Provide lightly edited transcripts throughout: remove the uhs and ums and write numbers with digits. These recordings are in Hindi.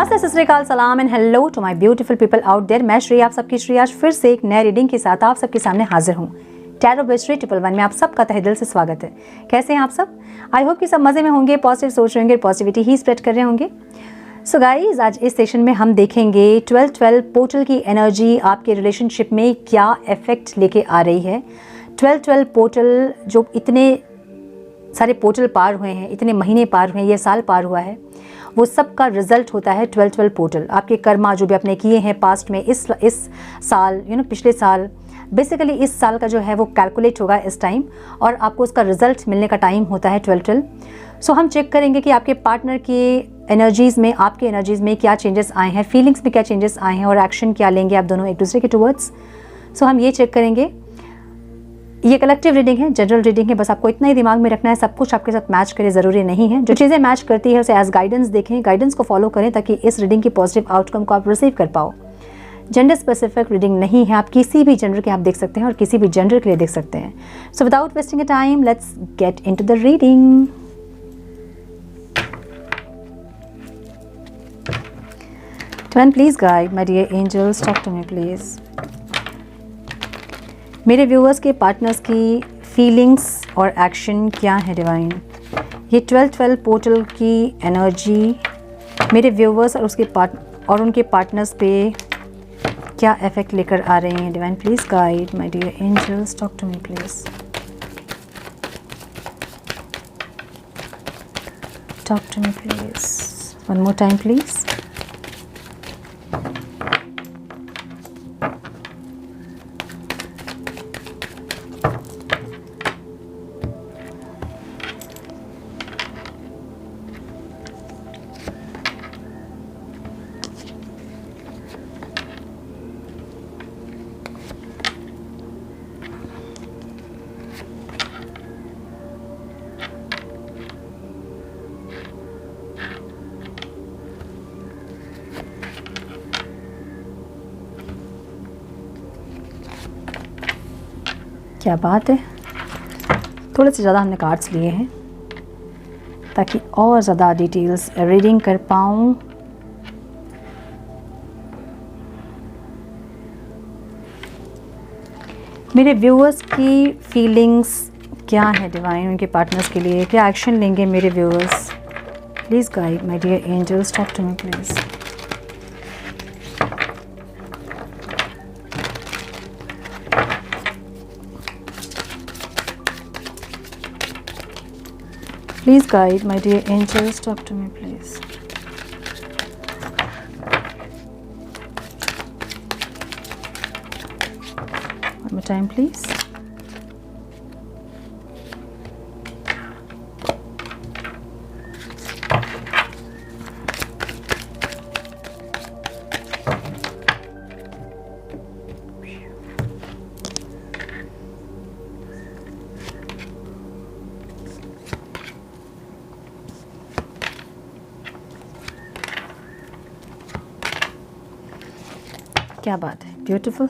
नमस्ते, सत श्री अकाल, सलाम and hello to my beautiful people out there. मैं श्री, आप सबकी श्री आज फिर से एक नए रीडिंग के साथ आप सबके सामने हाजिर हूँ। टैरो बाय श्री 111 में आप सबका तहे दिल से स्वागत है। कैसे हैं आप सब? आई होप कि सब मज़े में होंगे, पॉजिटिव सोच रहे होंगे, पॉजिटिविटी ही स्प्रेड कर रहे होंगे। सो गाइज, आज इस सेशन में हम देखेंगे 12-12 पोर्टल की एनर्जी आपके रिलेशनशिप में क्या इफेक्ट लेके आ रही है। 12-12 पोर्टल, जो इतने सारे पोर्टल पार हुए हैं, इतने महीने पार हुए हैं, ये साल पार हुआ है, वो सब का रिजल्ट होता है 12-12 पोर्टल। आपके कर्मा जो भी आपने किए हैं पास्ट में, इस साल पिछले साल, बेसिकली इस साल का जो है वो कैलकुलेट होगा इस टाइम और आपको उसका रिजल्ट मिलने का टाइम होता है 12-12। सो हम चेक करेंगे कि आपके पार्टनर की एनर्जीज़ में, आपके एनर्जीज़ में क्या चेंजेस आए हैं, फीलिंग्स में क्या चेंजेस आए हैं और एक्शन क्या लेंगे आप दोनों एक दूसरे के टुवर्ड्स। सो हम ये चेक करेंगे। ये कलेक्टिव रीडिंग है, जनरल रीडिंग है, बस आपको इतना ही दिमाग में रखना है, सब कुछ आपके साथ मैच करे ज़रूरी नहीं है। जो चीज़ें मैच करती है उसे एज गाइडेंस देखें, गाइडेंस को फॉलो करें ताकि इस रीडिंग की पॉजिटिव आउटकम को आप रिसीव कर पाओ। जेंडर स्पेसिफिक रीडिंग नहीं है, आप किसी भी जेंडर के आप देख सकते हैं और किसी भी जेंडर के लिए देख सकते हैं। So without wasting a time, let's get into the reading. Divine, please guide my dear angels, talk to me please. मेरे व्यूअर्स के पार्टनर्स की फीलिंग्स और एक्शन क्या है डिवाइन। ये 12-12 पोर्टल की एनर्जी मेरे व्यूअर्स और उनके पार्टनर्स पे क्या इफेक्ट लेकर आ रहे हैं। Divine, please guide my dear angels, talk to me please, talk to me please, one more time please. क्या बात है, थोड़े से ज़्यादा हमने कार्ड्स लिए हैं ताकि और ज़्यादा डिटेल्स रीडिंग कर पाऊँ। मेरे व्यूअर्स की फीलिंग्स क्या है डिवाइन, उनके पार्टनर्स के लिए क्या एक्शन लेंगे मेरे viewers. Please guide my dear angels, talk to me please. Please guide my dear angels, talk to me please. One more time please. क्या बात है, ब्यूटीफुल।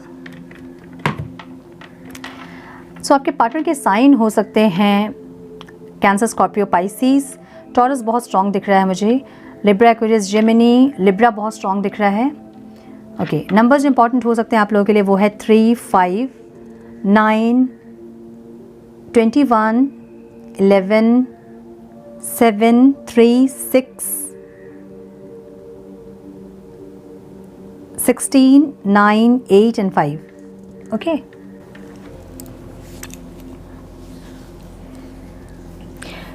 सो आपके पार्टनर के साइन हो सकते हैं कैंसर, स्कॉर्पियो, पाइसिस, टॉरस बहुत स्ट्रॉन्ग दिख रहा है मुझे, लिब्रा, एक्वेरियस, जेमिनी, लिब्रा बहुत स्ट्रॉन्ग दिख रहा है। ओके, नंबर्स इंपॉर्टेंट हो सकते हैं आप लोगों के लिए, वो है 3, 5, 9, 21, 11, 7, 3, 6, 16, 9, 8 and 5. ओके,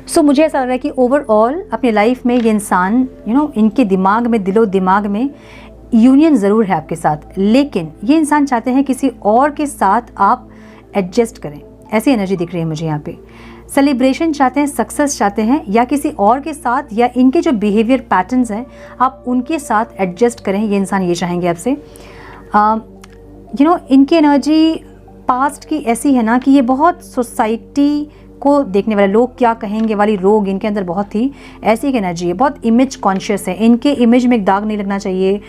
सो मुझे ऐसा लग रहा है कि ओवरऑल अपनी लाइफ में ये इंसान इनके दिमाग में, दिलो दिमाग में यूनियन ज़रूर है आपके साथ, लेकिन ये इंसान चाहते हैं किसी और के साथ आप एडजस्ट करें। ऐसी एनर्जी दिख रही है मुझे यहाँ पे। सेलिब्रेशन चाहते हैं, सक्सेस चाहते हैं, या किसी और के साथ, या इनके जो बिहेवियर पैटर्न्स हैं आप उनके साथ एडजस्ट करें। ये इंसान ये चाहेंगे आपसे। इनकी एनर्जी पास्ट की ऐसी है ना कि ये बहुत सोसाइटी को देखने वाले, लोग क्या कहेंगे वाली रोग इनके अंदर बहुत थी। ऐसी एक एनर्जी है, बहुत इमेज कॉन्शियस है। इनके इमेज में एक दाग नहीं लगना चाहिए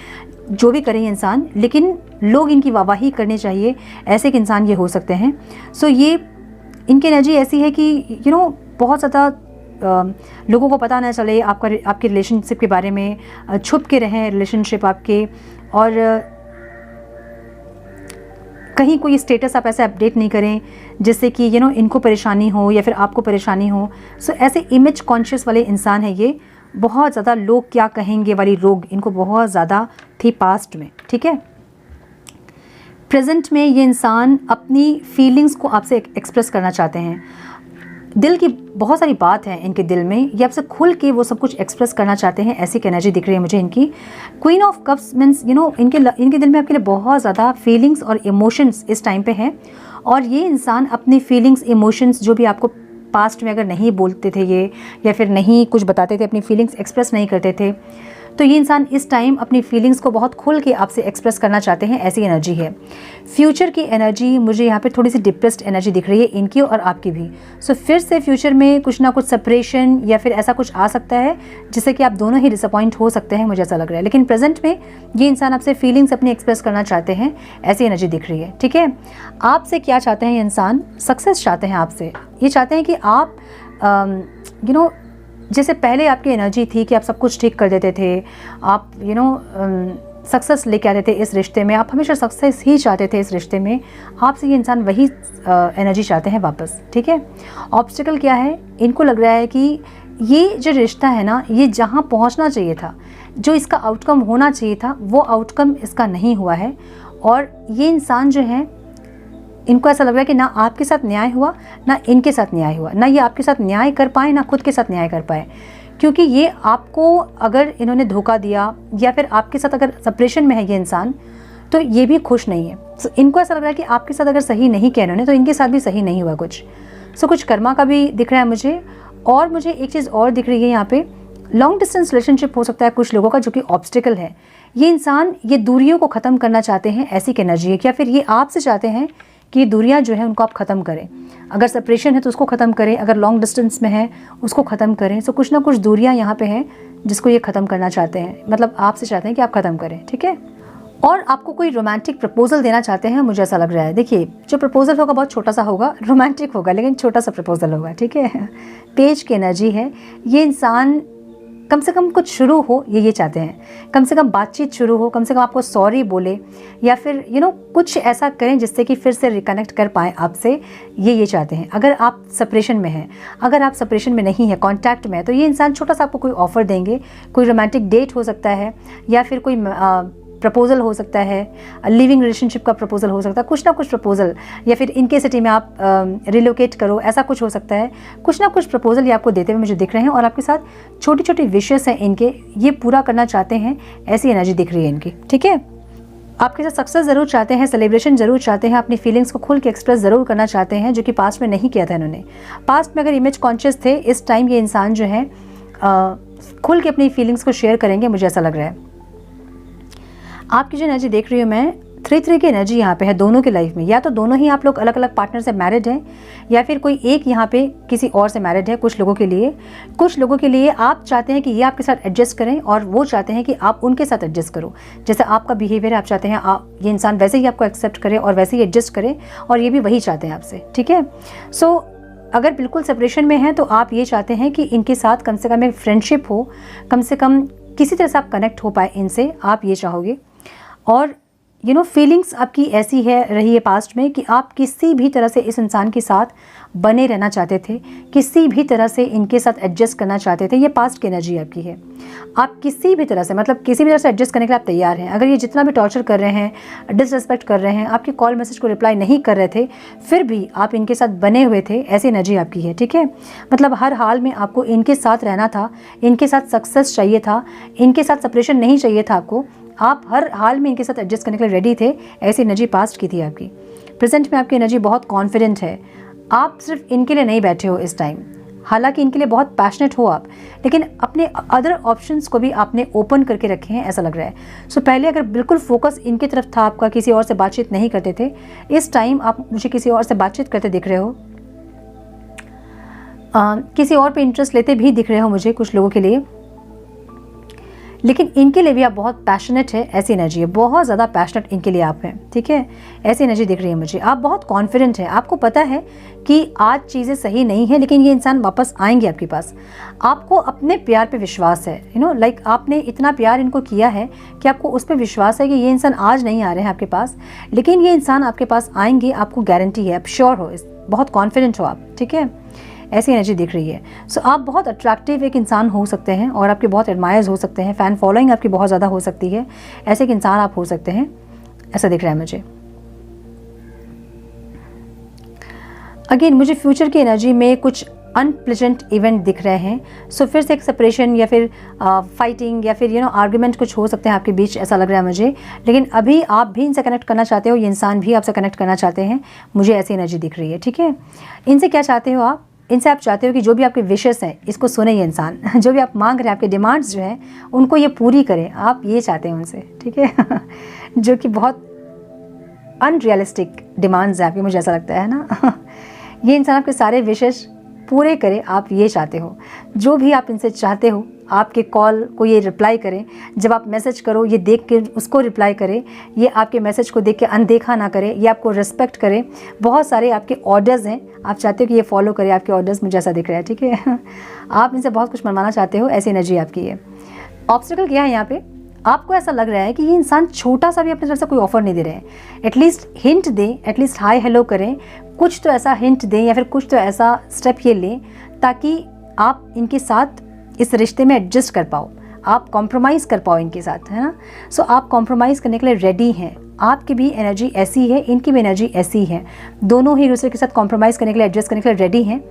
जो भी करें इंसान, लेकिन लोग इनकी वाहवाही करने चाहिए, ऐसे एक इंसान ये हो सकते हैं। सो ये इनकी एनर्जी ऐसी है कि बहुत ज़्यादा लोगों को पता ना चले आपके रिलेशनशिप के बारे में, छुप के रहें रिलेशनशिप आपके, और कहीं कोई स्टेटस आप ऐसे अपडेट नहीं करें जिससे कि इनको परेशानी हो या फिर आपको परेशानी हो। सो ऐसे इमेज कॉन्शियस वाले इंसान है ये, बहुत ज़्यादा लोग क्या कहेंगे वाली रोग इनको बहुत ज़्यादा थी पास्ट में, ठीक है। प्रेजेंट में ये इंसान अपनी फीलिंग्स को आपसे एक्सप्रेस करना चाहते हैं, दिल की बहुत सारी बात है इनके दिल में, ये आपसे खुल के वो सब कुछ एक्सप्रेस करना चाहते हैं, ऐसी एनर्जी दिख रही है मुझे इनकी। क्वीन ऑफ कप्स मीन्स इनके दिल में आपके लिए बहुत ज़्यादा फीलिंग्स और इमोशंस इस टाइम पे हैं, और ये इंसान अपनी फीलिंग्स इमोशंस जो भी आपको पास्ट में अगर नहीं बोलते थे ये, या फिर नहीं कुछ बताते थे, अपनी फीलिंग्स एक्सप्रेस नहीं करते थे, तो ये इंसान इस टाइम अपनी फीलिंग्स को बहुत खुल के आपसे एक्सप्रेस करना चाहते हैं, ऐसी एनर्जी है। फ्यूचर की एनर्जी मुझे यहाँ पे थोड़ी सी डिप्रेस्ड एनर्जी दिख रही है इनकी और आपकी भी। सो फिर से फ्यूचर में कुछ ना कुछ सेपरेशन या फिर ऐसा कुछ आ सकता है जिससे कि आप दोनों ही डिसअपॉइंट हो सकते हैं, मुझे ऐसा लग रहा है। लेकिन प्रेजेंट में ये इंसान आपसे फीलिंग्स अपनी एक्सप्रेस करना चाहते हैं, ऐसी एनर्जी दिख रही है, ठीक है। आपसे क्या चाहते हैं ये इंसान? सक्सेस चाहते हैं आपसे। ये चाहते हैं कि आप जैसे पहले आपकी एनर्जी थी कि आप सब कुछ ठीक कर देते थे, आप सक्सेस लेके आते थे इस रिश्ते में, आप हमेशा सक्सेस ही चाहते थे इस रिश्ते में, आपसे ये इंसान वही एनर्जी चाहते हैं वापस, ठीक है। ऑब्स्टिकल क्या है? इनको लग रहा है कि ये जो रिश्ता है ना, ये जहाँ पहुँचना चाहिए था, जो इसका आउटकम होना चाहिए था, वो आउटकम इसका नहीं हुआ है। और ये इंसान जो है, इनको ऐसा लग रहा है कि ना आपके साथ न्याय हुआ, ना इनके साथ न्याय हुआ, ना ये आपके साथ न्याय कर पाए, ना खुद के साथ न्याय कर पाए, क्योंकि ये आपको अगर इन्होंने धोखा दिया या फिर आपके साथ अगर सेपरेशन में है ये इंसान, तो ये भी खुश नहीं है। सो इनको ऐसा लग रहा है कि आपके साथ अगर सही नहीं किया इन्होंने, तो इनके साथ भी सही नहीं हुआ कुछ। सो कुछ कर्मा का भी दिख रहा है मुझे। और मुझे एक चीज़ और दिख रही है यहाँ पे, लॉन्ग डिस्टेंस रिलेशनशिप हो सकता है कुछ लोगों का, जो कि ऑब्स्टिकल है। ये इंसान ये दूरियों को ख़त्म करना चाहते हैं, ऐसी एनर्जी है। या फिर ये आपसे चाहते हैं कि ये दूरियां जो है उनको आप ख़त्म करें, अगर सेपरेशन है तो उसको ख़त्म करें, अगर लॉन्ग डिस्टेंस में है उसको ख़त्म करें। सो कुछ ना कुछ दूरियां यहाँ पे हैं जिसको ये ख़त्म करना चाहते हैं, मतलब आपसे चाहते हैं कि आप ख़त्म करें, ठीक है। और आपको कोई रोमांटिक प्रपोजल देना चाहते हैं, मुझे ऐसा लग रहा है। देखिए, जो प्रपोजल होगा बहुत छोटा सा होगा, रोमांटिक होगा लेकिन छोटा सा प्रपोजल होगा, ठीक है। पेज की एनर्जी है। ये इंसान कम से कम कुछ शुरू हो, ये चाहते हैं, कम से कम बातचीत शुरू हो, कम से कम आपको सॉरी बोले, या फिर कुछ ऐसा करें जिससे कि फिर से रिकनेक्ट कर पाएँ आपसे, ये चाहते हैं। अगर आप सेपरेशन में हैं, अगर आप सेपरेशन में नहीं है, कांटेक्ट में है, तो ये इंसान छोटा सा आपको कोई ऑफ़र देंगे, कोई रोमांटिक डेट हो सकता है, या फिर कोई प्रपोजल हो सकता है, लिविंग रिलेशनशिप का प्रपोजल हो सकता है, कुछ ना कुछ प्रपोजल, या फिर इनके सिटी में आप रिलोकेट करो, ऐसा कुछ हो सकता है। कुछ ना कुछ प्रपोजल ये आपको देते हुए मुझे दिख रहे हैं, और आपके साथ छोटी छोटी विशेस हैं इनके, ये पूरा करना चाहते हैं, ऐसी एनर्जी दिख रही है इनकी, ठीक है। आपके साथ सक्सेस ज़रूर चाहते हैं, सेलिब्रेशन ज़रूर चाहते हैं, अपनी फीलिंग्स को खुल के एक्सप्रेस ज़रूर करना चाहते हैं, जो कि पास्ट में नहीं किया था इन्होंने। पास्ट में अगर इमेज कॉन्शियस थे, इस टाइम ये इंसान जो है खुल के अपनी फीलिंग्स को शेयर करेंगे, मुझे ऐसा लग रहा है। आपकी जो एनर्जी देख रही हूँ मैं, 3-3 की एनर्जी यहाँ पे है दोनों के लाइफ में। या तो दोनों ही आप लोग अलग अलग पार्टनर से मैरिड हैं, या फिर कोई एक यहाँ पे किसी और से मैरिड है। कुछ लोगों के लिए आप चाहते हैं कि ये आपके साथ एडजस्ट करें, और वो चाहते हैं कि आप उनके साथ एडजस्ट करो। जैसे आपका बिहेवियर आप चाहते हैं ये इंसान वैसे ही आपको एक्सेप्ट करे और वैसे ही एडजस्ट करे, और ये भी वही चाहते हैं आपसे, ठीक है। सो अगर बिल्कुल सेपरेशन में है तो आप ये चाहते हैं कि इनके साथ कम से कम एक फ्रेंडशिप हो, कम से कम किसी तरह से आप कनेक्ट हो पाए इनसे, आप ये चाहोगे। और फीलिंग्स आपकी ऐसी रही है पास्ट में कि आप किसी भी तरह से इस इंसान के साथ बने रहना चाहते थे, किसी भी तरह से इनके साथ एडजस्ट करना चाहते थे। ये पास्ट की एनर्जी आपकी है। आप किसी भी तरह से, मतलब किसी भी तरह से एडजस्ट करने के लिए आप तैयार हैं। अगर ये जितना भी टॉर्चर कर रहे हैं, डिसरिस्पेक्ट कर रहे हैं, आपके कॉल मैसेज को रिप्लाई नहीं कर रहे थे, फिर भी आप इनके साथ बने हुए थे, ऐसी एनर्जी आपकी है, ठीक है। मतलब हर हाल में आपको इनके साथ रहना था, इनके साथ सक्सेस चाहिए था, इनके साथ सेपरेशन नहीं चाहिए था आपको। आप हर हाल में इनके साथ एडजस्ट करने के लिए रेडी थे, ऐसी एनर्जी पास्ट की थी आपकी। प्रेजेंट में आपकी एनर्जी बहुत कॉन्फिडेंट है। आप सिर्फ इनके लिए नहीं बैठे हो इस टाइम, हालांकि इनके लिए बहुत पैशनेट हो आप, लेकिन अपने अदर ऑप्शंस को भी आपने ओपन करके रखे हैं, ऐसा लग रहा है। सो पहले अगर बिल्कुल फोकस इनकी तरफ था आपका, किसी और से बातचीत नहीं करते थे, इस टाइम आप मुझे किसी और से बातचीत करते दिख रहे हो, किसी और पे इंटरेस्ट लेते भी दिख रहे हो मुझे कुछ लोगों के लिए। लेकिन इनके लिए भी आप बहुत पैशनेट है, ऐसी एनर्जी है, बहुत ज़्यादा पैशनेट इनके लिए आप हैं, ठीक है। ऐसी एनर्जी दिख रही है मुझे। आप बहुत कॉन्फिडेंट हैं, आपको पता है कि आज चीज़ें सही नहीं है, लेकिन ये इंसान वापस आएंगे आपके पास। आपको अपने प्यार पे विश्वास है, लाइक आपने इतना प्यार इनको किया है कि आपको उस पर विश्वास है कि ये इंसान आज नहीं आ रहे हैं आपके पास, लेकिन ये इंसान आपके पास आएंगे, आपको गारंटी है, आप श्योर हो, बहुत कॉन्फिडेंट हो आप, ठीक है। ऐसी एनर्जी दिख रही है। सो आप बहुत अट्रैक्टिव एक इंसान हो सकते हैं और आपके बहुत एडमायर्स हो सकते हैं, फ़ैन फॉलोइंग आपकी बहुत ज़्यादा हो सकती है, ऐसे एक इंसान आप हो सकते हैं, ऐसा दिख रहा है मुझे। अगेन मुझे फ्यूचर की एनर्जी में कुछ अनप्लेजेंट इवेंट दिख रहे हैं। सो फिर से एक सेपरेशन या फिर फाइटिंग या फिर आर्गुमेंट कुछ हो सकते हैं आपके बीच, ऐसा लग रहा है मुझे। लेकिन अभी आप भी इनसे कनेक्ट करना चाहते हो, ये इंसान भी आपसे कनेक्ट करना चाहते हैं, मुझे ऐसी एनर्जी दिख रही है, ठीक है। इनसे क्या चाहते हो आप? इनसे आप चाहते हो कि जो भी आपके विशेस हैं इसको सुने ये इंसान जो भी आप मांग रहे हैं, आपके डिमांड्स जो हैं उनको ये पूरी करें, आप ये चाहते हैं उनसे, ठीक है जो कि बहुत अनरियलिस्टिक डिमांड्स हैं आपकी, मुझे ऐसा लगता है ना ये इंसान आपके सारे विशेस पूरे करे, आप ये चाहते हो। जो भी आप इनसे चाहते हो, आपके कॉल को ये रिप्लाई करें, जब आप मैसेज करो ये देख के उसको रिप्लाई करे, ये आपके मैसेज को देख के अनदेखा ना करे, ये आपको रिस्पेक्ट करे। बहुत सारे आपके ऑर्डर्स हैं, आप चाहते हो कि ये फॉलो करे आपके ऑर्डर्स, मुझे ऐसा दिख रहा है, ठीक है आप इनसे बहुत कुछ मनवाना चाहते हो, ऐसी एनर्जी आपकी है। ऑब्स्टिकल क्या है यहाँ पे? आपको ऐसा लग रहा है कि ये इंसान छोटा सा भी अपनी तरफ से कोई ऑफर नहीं दे रहे हैं। एटलीस्ट हिंट दें, एटलीस्ट हाय हेलो करें, कुछ तो ऐसा हिंट दें या फिर कुछ तो ऐसा स्टेप ये लें ताकि आप इनके साथ इस रिश्ते में एडजस्ट कर पाओ, आप कॉम्प्रोमाइज़ कर पाओ इनके साथ, है ना। सो आप कॉम्प्रोमाइज़ करने के लिए रेडी हैं, आपकी भी एनर्जी ऐसी है, इनकी भी एनर्जी ऐसी है, दोनों ही दूसरे के साथ कॉम्प्रोमाइज़ करने के लिए, एडजस्ट करने के लिए रेडी हैं।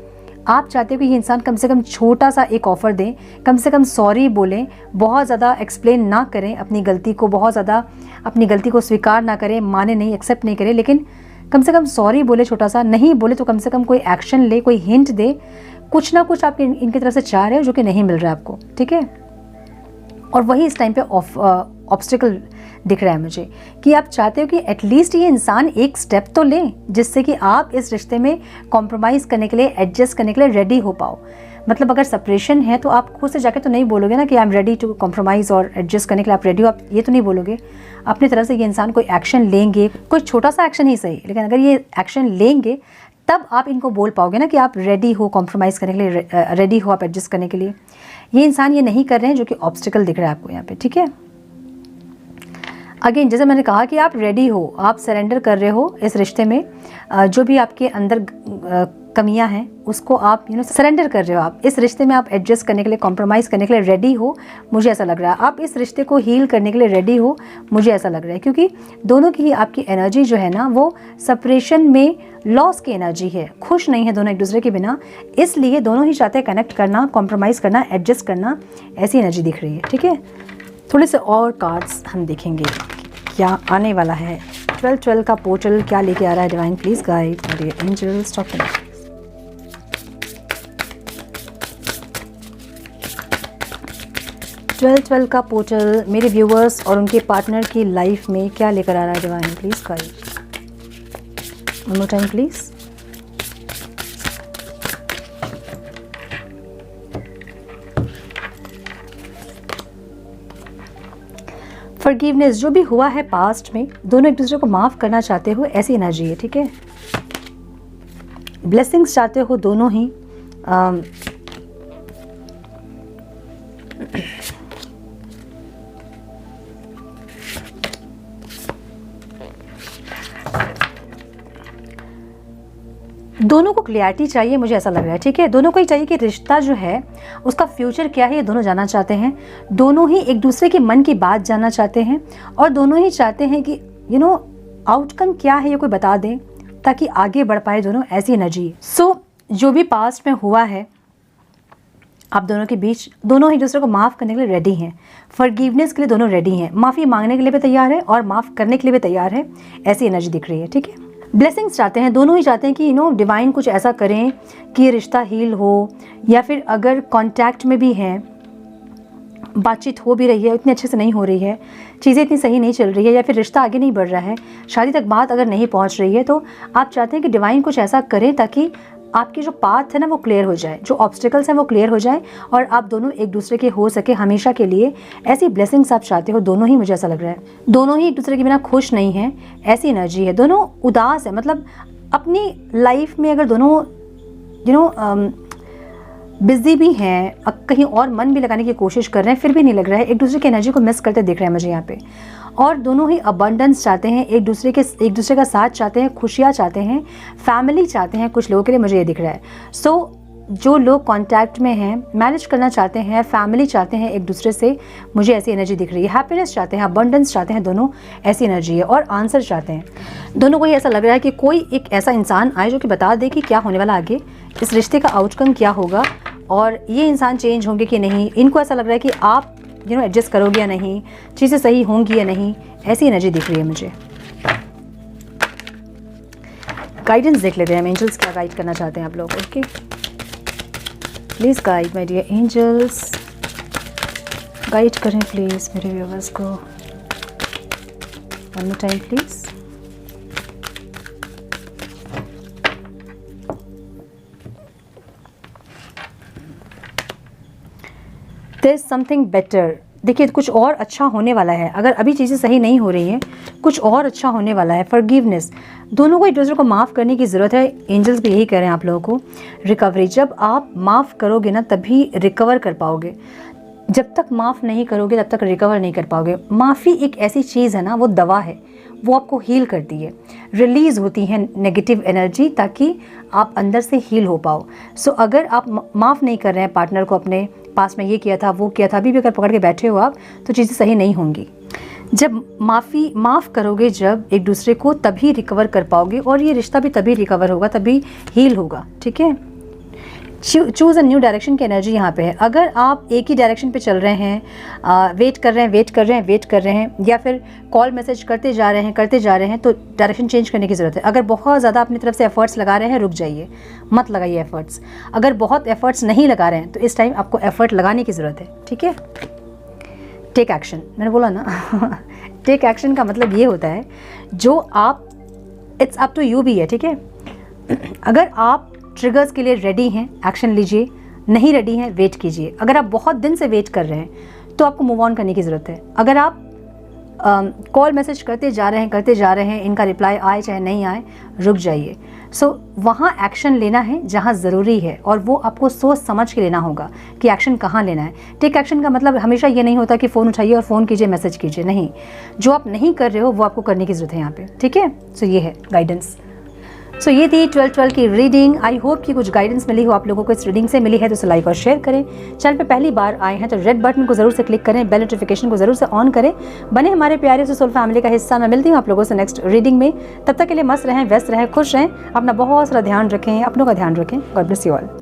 आप चाहते हो कि ये इंसान कम से कम छोटा सा एक ऑफ़र दें, कम से कम सॉरी बोलें, बहुत ज़्यादा एक्सप्लेन ना करें अपनी गलती को, बहुत ज़्यादा अपनी गलती को स्वीकार ना करें, माने नहीं, एक्सेप्ट नहीं करें, लेकिन कम से कम सॉरी बोले, छोटा सा, नहीं बोले तो कम से कम कोई एक्शन ले, कोई हिंट दे, कुछ ना कुछ आप इनकी तरफ से चाह रहे हो जो कि नहीं मिल रहा है आपको, ठीक है। और वही इस टाइम पे ऑब्स्टिकल दिख रहा है मुझे कि आप चाहते हो कि एटलीस्ट ये इंसान एक स्टेप तो ले जिससे कि आप इस रिश्ते में कॉम्प्रोमाइज़ करने के लिए, एडजस्ट करने के लिए रेडी हो पाओ। मतलब अगर सेपरेशन है तो आप खुद से जाके तो नहीं बोलोगे ना कि I am ready to compromise और एडजस्ट करने के लिए आप रेडी हो, आप ये तो नहीं बोलोगे। अपनी तरफ से ये इंसान कोई एक्शन लेंगे, कोई छोटा सा एक्शन ही सही, लेकिन अगर ये एक्शन लेंगे तब आप इनको बोल पाओगे ना कि आप रेडी हो कॉम्प्रोमाइज़ करने के लिए, रेडी हो आप एडजस्ट करने के लिए। ये इंसान ये नहीं कर रहे हैं, जो कि ऑब्स्टिकल दिख रहा है आपको यहाँ पे, ठीक है। अगेन जैसे मैंने कहा कि आप रेडी हो, आप सरेंडर कर रहे हो इस रिश्ते में, जो भी आपके अंदर कमियां हैं उसको आप सरेंडर कर रहे हो, आप इस रिश्ते में आप एडजस्ट करने के लिए, कॉम्प्रोमाइज़ करने के लिए रेडी हो, मुझे ऐसा लग रहा है। आप इस रिश्ते को हील करने के लिए रेडी हो, मुझे ऐसा लग रहा है, क्योंकि दोनों की ही आपकी एनर्जी जो है ना वो सेपरेशन में लॉस की एनर्जी है, खुश नहीं है दोनों एक दूसरे के बिना, इसलिए दोनों ही चाहते हैं कनेक्ट करना, कॉम्प्रोमाइज़ करना, एडजस्ट करना, ऐसी एनर्जी दिख रही है, ठीक है। थोड़े से और कार्ड्स हम देखेंगे क्या आने वाला है। 12-12 का पोर्टल क्या लेके आ रहा है डिवाइन, प्लीज गाइड और ये एंजल्स टॉक टू मी। 12-12 का पोर्टल मेरे व्यूवर्स और उनके पार्टनर की लाइफ में क्या लेकर आ रहा है divine, please guide. One more time please. Forgiveness, जो भी हुआ है पास्ट में, दोनों एक दूसरे को माफ़ करना चाहते हो, ऐसी एनर्जी है, ठीक है। ब्लेसिंग्स चाहते हो दोनों ही, दोनों को क्लियरिटी चाहिए, मुझे ऐसा लग रहा है, ठीक है। दोनों को ही चाहिए कि रिश्ता जो है उसका फ्यूचर क्या है, ये दोनों जानना चाहते हैं। दोनों ही एक दूसरे के मन की बात जानना चाहते हैं और दोनों ही चाहते हैं कि आउटकम क्या है ये कोई बता दें ताकि आगे बढ़ पाए दोनों, ऐसी एनर्जी। सो जो भी पास्ट में हुआ है आप दोनों के बीच, दोनों ही दूसरे को माफ़ करने के लिए रेडी हैं, फॉरगिवनेस के लिए दोनों रेडी हैं, माफ़ी मांगने के लिए भी तैयार है और माफ़ करने के लिए भी तैयार है, ऐसी एनर्जी दिख रही है, ठीक है। ब्लेसिंग्स चाहते हैं, दोनों ही चाहते हैं कि डिवाइन कुछ ऐसा करें कि ये रिश्ता हील हो, या फिर अगर कांटेक्ट में भी हैं, बातचीत हो भी रही है, इतनी अच्छे से नहीं हो रही है, चीज़ें इतनी सही नहीं चल रही है, या फिर रिश्ता आगे नहीं बढ़ रहा है, शादी तक बात अगर नहीं पहुंच रही है, तो आप चाहते हैं कि डिवाइन कुछ ऐसा करें ताकि आपकी जो पाथ है ना वो क्लियर हो जाए, जो ऑब्स्टिकल्स हैं वो क्लियर हो जाए और आप दोनों एक दूसरे के हो सके हमेशा के लिए। ऐसी ब्लेसिंग्स आप चाहते हो दोनों ही, मुझे ऐसा लग रहा है। दोनों ही एक दूसरे के बिना खुश नहीं हैं, ऐसी एनर्जी है। दोनों उदास है, मतलब अपनी लाइफ में अगर दोनों बिजी भी हैं, कहीं और मन भी लगाने की कोशिश कर रहे हैं, फिर भी नहीं लग रहा है, एक दूसरे की एनर्जी को मिस करते दिख रहे हैं मुझे यहाँ पे। और दोनों ही अबंडेंस चाहते हैं, एक दूसरे का साथ चाहते हैं, खुशियाँ चाहते हैं, फैमिली चाहते हैं कुछ लोगों के लिए, मुझे ये दिख रहा है। सो जो लोग कांटेक्ट में हैं, मैरिज करना चाहते हैं, फैमिली चाहते हैं एक दूसरे से, मुझे ऐसी एनर्जी दिख रही है। हैप्पीनेस चाहते हैं, अबंडेंस चाहते हैं, दोनों ऐसी एनर्जी है। और आंसर चाहते हैं दोनों को। ये ऐसा लग रहा है कि कोई एक ऐसा इंसान आए जो कि बता दे कि क्या होने वाला आगे, इस रिश्ते का आउटकम क्या होगा और ये इंसान चेंज होंगे कि नहीं। इनको ऐसा लग रहा है कि आप एडजस्ट करोगे या नहीं, चीज़ें सही होंगी या नहीं, ऐसी एनर्जी दिख रही है मुझे। गाइडेंस देख लेते हैं, एंजल्स क्या गाइड करना चाहते हैं आप लोग। Okay, please guide my dear angels, guide करें प्लीज़ मेरे व्यूअर्स को। One more time please. There is something better. देखिए कुछ और अच्छा होने वाला है। अगर अभी चीज़ें सही नहीं हो रही हैं, कुछ और अच्छा होने वाला है। फॉरगिवनेस, दोनों को एक दूसरे को माफ़ करने की ज़रूरत है। एंजल्स भी यही कह रहे हैं आप लोगों को। रिकवरी, जब आप माफ़ करोगे ना तभी रिकवर कर पाओगे। जब तक माफ़ नहीं करोगे तब तक रिकवर नहीं कर पाओगे। माफ़ी एक ऐसी चीज़ है ना, वो दवा है, वो आपको हील करती है। रिलीज़ होती है नेगेटिव एनर्जी ताकि आप अंदर से हील हो पाओ। सो अगर आप माफ़ नहीं कर रहे हैं पार्टनर को, अपने पास में ये किया था वो किया था, अभी भी अगर पकड़ के बैठे हो आप, तो चीज़ें सही नहीं होंगी। जब माफ़ करोगे जब एक दूसरे को, तभी रिकवर कर पाओगे और ये रिश्ता भी तभी रिकवर होगा, तभी हील होगा। ठीक है, चूज़ अ न्यू डायरेक्शन की एनर्जी यहाँ पे है। अगर आप एक ही डायरेक्शन पे चल रहे हैं, वेट कर रहे हैं या फिर कॉल मैसेज करते जा रहे हैं, तो डायरेक्शन चेंज करने की ज़रूरत है। अगर बहुत ज़्यादा अपनी तरफ से एफर्ट्स लगा रहे हैं, रुक जाइए, मत लगाइए एफर्ट्स। अगर बहुत एफर्ट्स नहीं लगा रहे हैं तो इस टाइम आपको एफर्ट लगाने की ज़रूरत है। ठीक है, टेक एक्शन, मैंने बोला ना टेक एक्शन का मतलब ये होता है जो आप, इट्स अप टू यू भी है। ठीक है, अगर आप ट्रिगर्स के लिए रेडी हैं, एक्शन लीजिए। नहीं रेडी हैं, वेट कीजिए। अगर आप बहुत दिन से वेट कर रहे हैं तो आपको मूव ऑन करने की ज़रूरत है। अगर आप कॉल मैसेज करते जा रहे हैं, इनका रिप्लाई आए चाहे नहीं आए, रुक जाइए। सो वहाँ एक्शन लेना है जहाँ ज़रूरी है, और वो आपको सोच समझ के लेना होगा कि एक्शन कहाँ लेना है। टेक एक्शन का मतलब हमेशा ये नहीं होता कि फ़ोन उठाइए और फ़ोन कीजिए, मैसेज कीजिए। नहीं, जो आप नहीं कर रहे हो वो आपको करने की ज़रूरत है यहाँ पे। ठीक है, सो ये है गाइडेंस। सो ये थी 12-12 की रीडिंग। आई होप कि कुछ गाइडेंस मिली हो आप लोगों को। इस रीडिंग से मिली है तो इसे लाइक और शेयर करें। चैनल पे पहली बार आए हैं तो रेड बटन को जरूर से क्लिक करें, बेल नोटिफिकेशन को जरूर से ऑन करें, बने हमारे प्यारे से सोल फैमिली का हिस्सा। मैं मिलती हूँ आप लोगों से नेक्स्ट रीडिंग में। तब तक के लिए मस्त रहें, व्यस्त रहें, खुश रहें, अपना बहुत सारा ध्यान रखें, अपनों का ध्यान रखें। God bless you all.